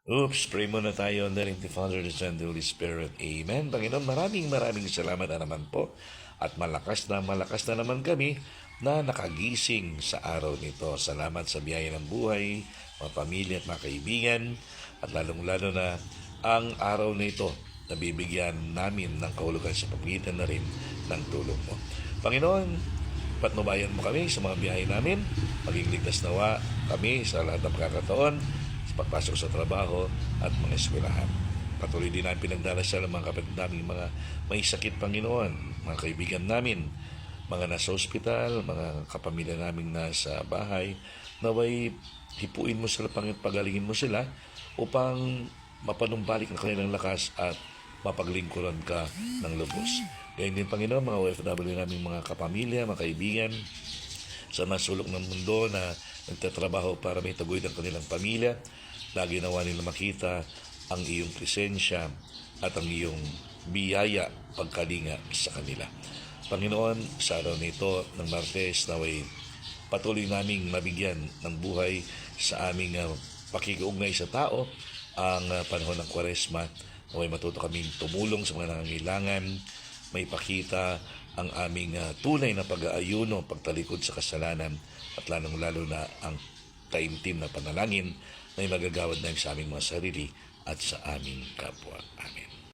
Oops, pray muna tayo in the name of the Father, the Son, and the Holy Spirit. Amen. Panginoon, maraming salamat na naman po. At malakas na naman kami na nakagising sa araw nito. Salamat sa biyaya ng buhay, mga pamilya at mga kaibigan. At lalong-lalo na ang araw na ito na bibigyan namin ng kahulugan sa pamagitan na rin ng tulong mo. Panginoon, patnubayan mo kami sa mga biyahe namin. Maging ligtas nawa kami sa lahat ng pagkakataon, pagpasok sa trabaho at mga eskwelahan. Patuloy din namin pinagdarasal ang mga kapatid namin, mga may sakit, Panginoon, mga kaibigan namin, mga nasa ospital, mga kapamilya namin nasa bahay, naway hipuin mo sila, Panginoon, pagalingin mo sila upang mapanumbalik ang kanilang lakas at mapaglingkuran ka ng lubos. Gayun din, Panginoon, mga OFW namin, mga kapamilya, mga kaibigan, sa masulok ng mundo na nagtatrabaho para may taguyod ang kanilang pamilya. Lagi nawa nila makita ang iyong presensya at ang iyong biyaya pagkalinga sa kanila. Panginoon, sa araw nito ng Martes, naway patuloy naming mabigyan ng buhay sa aming pakikiugnay sa tao ang panahon ng Kwaresma. Naway matuto kaming tumulong sa mga nangangailangan, may pakita ang aming tunay na pag-aayuno, pagtalikod sa kasalanan, at lalong-lalo na ang taimtim na panalangin na magagawad na sa aming mga sarili at sa aming kapwa. Amen.